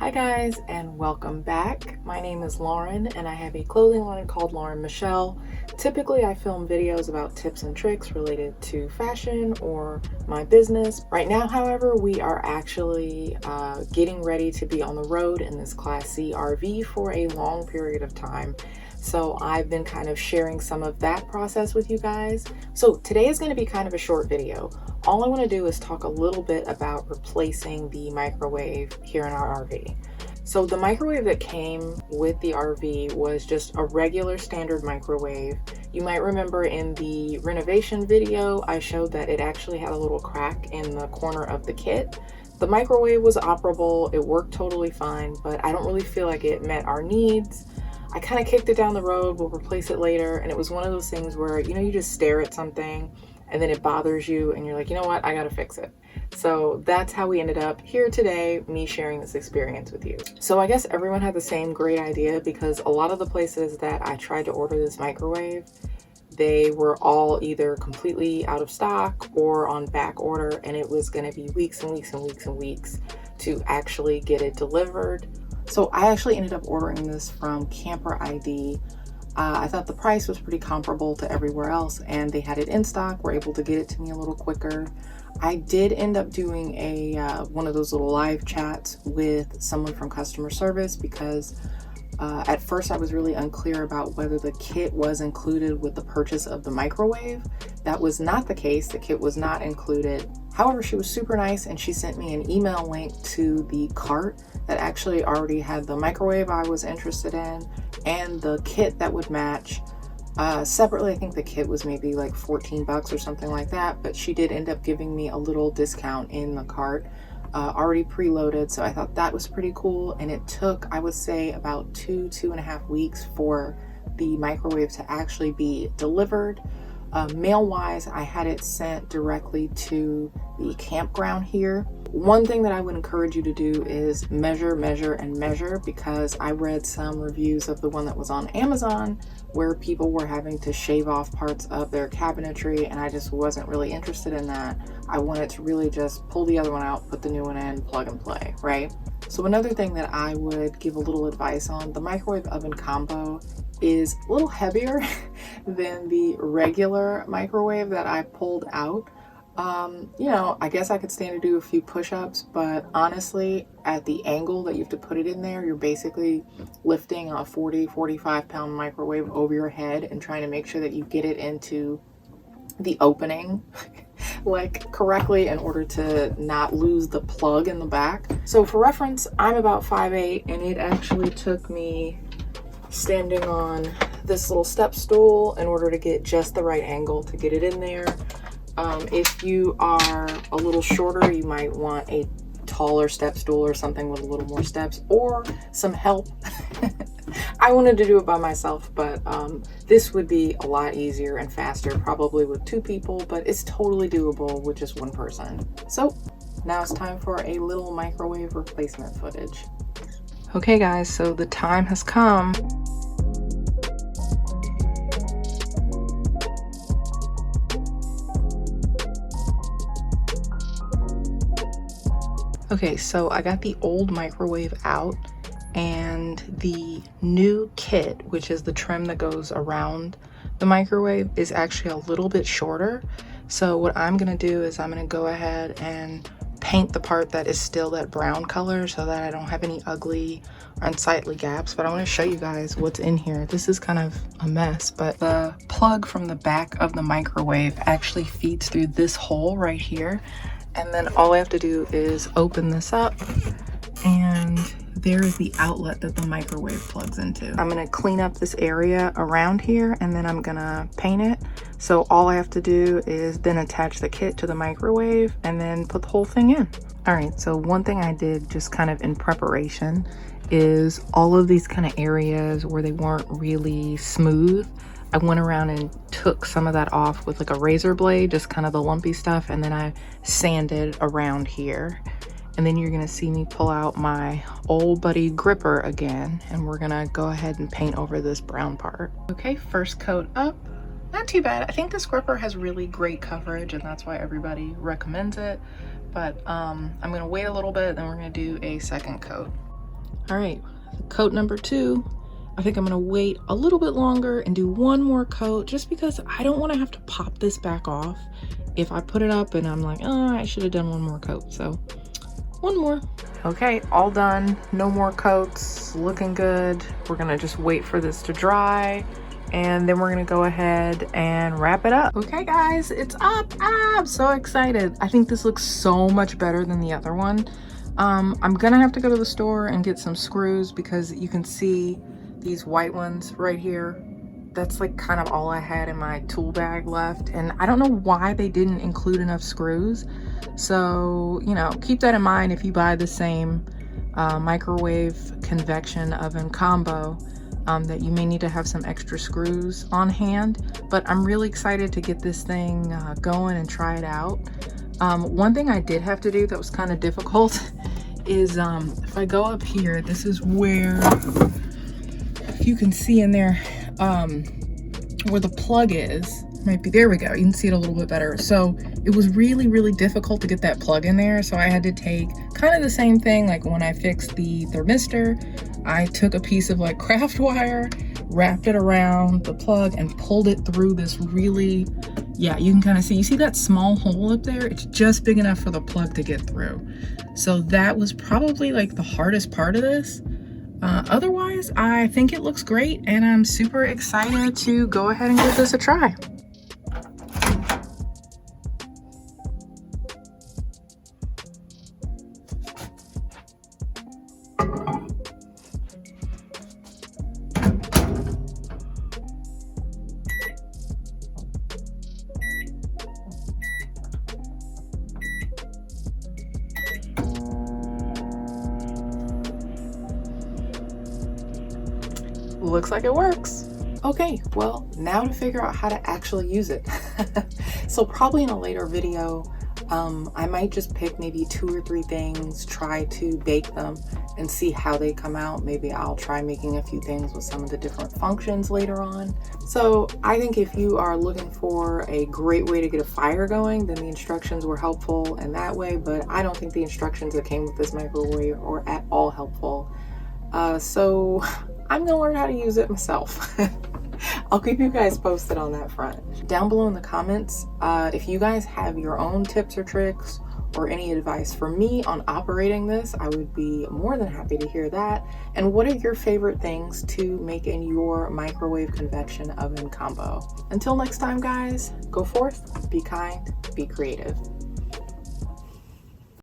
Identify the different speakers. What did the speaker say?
Speaker 1: Hi guys, and welcome back. My name is Lauren and I have a clothing line called Lauren Michelle. Typically I film videos about tips and tricks related to fashion or my business. Right now, however, we are actually getting ready to be on the road in this Class C RV for a long period of time. So I've been kind of sharing some of that process with you guys. So today is going to be kind of a short video. All I want to do is talk a little bit about replacing the microwave here in our RV. So the microwave that came with the RV was just a regular standard microwave. You might remember in the renovation video, I showed that it actually had a little crack in the corner of the kit. The microwave was operable, it worked totally fine, but I don't really feel like it met our needs. I kind of kicked it down the road, we'll replace it later, and it was one of those things where, you just stare at something and then it bothers you and you're like, you know what, I gotta fix it. So that's how we ended up here today, me sharing this experience with you. So I guess everyone had the same great idea because a lot of the places that I tried to order this microwave, they were all either completely out of stock or on back order, and it was gonna be weeks and weeks and weeks and weeks to actually get it delivered. So I actually ended up ordering this from Camper ID. I thought the price was pretty comparable to everywhere else and they had it in stock, were able to get it to me a little quicker. I did end up doing a one of those little live chats with someone from customer service because at first I was really unclear about whether the kit was included with the purchase of the microwave. That was not the case. The kit was not included. However, she was super nice and she sent me an email link to the cart that actually already had the microwave I was interested in and the kit that would match. Separately, I think the kit was maybe like 14 bucks or something like that, but she did end up giving me a little discount in the cart, already preloaded. So I thought that was pretty cool. And it took, I would say, about 2.5 weeks for the microwave to actually be delivered. Mail-wise, I had it sent directly to the campground here. One thing that I would encourage you to do is measure, and measure, because I read some reviews of the one that was on Amazon where people were having to shave off parts of their cabinetry, and I just wasn't really interested in that. I wanted to really just pull the other one out, put the new one in, plug and play, right? So another thing that I would give a little advice on, the microwave oven combo is a little heavier than the regular microwave that I pulled out. I guess I could stand to do a few push-ups, but honestly, at the angle that you have to put it in there, you're basically lifting a 45 pound microwave over your head and trying to make sure that you get it into the opening like correctly in order to not lose the plug in the back. So for reference, I'm about 5'8", and it actually took me standing on this little step stool in order to get just the right angle to get it in there. If you are a little shorter, you might want a taller step stool or something with a little more steps or some help. I wanted to do it by myself, but this would be a lot easier and faster, probably with 2 people, but it's totally doable with just 1 person. So now it's time for a little microwave replacement footage. Okay guys, so the time has come. Okay, so I got the old microwave out and the new kit, which is the trim that goes around the microwave, is actually a little bit shorter. So what I'm gonna do is I'm gonna go ahead and paint the part that is still that brown color so that I don't have any ugly or unsightly gaps. But I want to show you guys what's in here. This is kind of a mess, but the plug from the back of the microwave actually feeds through this hole right here. And then all I have to do is open this up and there is the outlet that the microwave plugs into. I'm gonna clean up this area around here and then I'm gonna paint it. So all I have to do is then attach the kit to the microwave and then put the whole thing in. All right, so one thing I did just kind of in preparation is all of these kind of areas where they weren't really smooth, I went around and took some of that off with like a razor blade, just kind of the lumpy stuff, and then I sanded around here. And then you're gonna see me pull out my old buddy gripper again, and we're gonna go ahead and paint over this brown part. Okay, first coat up. Not too bad. I think this gripper has really great coverage and that's why everybody recommends it. But I'm gonna wait a little bit, then we're gonna do a second coat. All right, coat number 2. I think I'm gonna wait a little bit longer and do one more coat just because I don't want to have to pop this back off if I put it up and I'm like, oh, I should have done one more coat. So one more. Okay, all done. No more coats. Looking good. We're gonna just wait for this to dry and then we're gonna go ahead and wrap it up. Okay guys, it's up. I'm so excited. I think this looks so much better than the other one. I'm gonna have to go to the store and get some screws because you can see these white ones right here. That's like kind of all I had in my tool bag left, and I don't know why they didn't include enough screws. So, you know, keep that in mind if you buy the same microwave convection oven combo, that you may need to have some extra screws on hand. But I'm really excited to get this thing going and try it out. One thing I did have to do that was kind of difficult is if I go up here, this is where you can see in there where the plug is. Might be, there we go, you can see it a little bit better. So it was really difficult to get that plug in there, so I had to take kind of the same thing like when I fixed the thermistor. I took a piece of like craft wire, wrapped it around the plug and pulled it through this really, yeah, you can kind of see, you see that small hole up there? It's just big enough for the plug to get through. So that was probably like the hardest part of this. Otherwise, I think it looks great and I'm super excited to go ahead and give this a try. Looks like it works. Okay, well, now to figure out how to actually use it. So probably in a later video, I might just pick maybe 2 or 3 things, try to bake them and see how they come out. Maybe I'll try making a few things with some of the different functions later on. So I think if you are looking for a great way to get a fire going, then the instructions were helpful in that way, but I don't think the instructions that came with this microwave are at all helpful. So I'm gonna learn how to use it myself. I'll keep you guys posted on that front. Down below in the comments, if you guys have your own tips or tricks or any advice for me on operating this, I would be more than happy to hear that. And what are your favorite things to make in your microwave convection oven combo? Until next time, guys, go forth, be kind, be creative.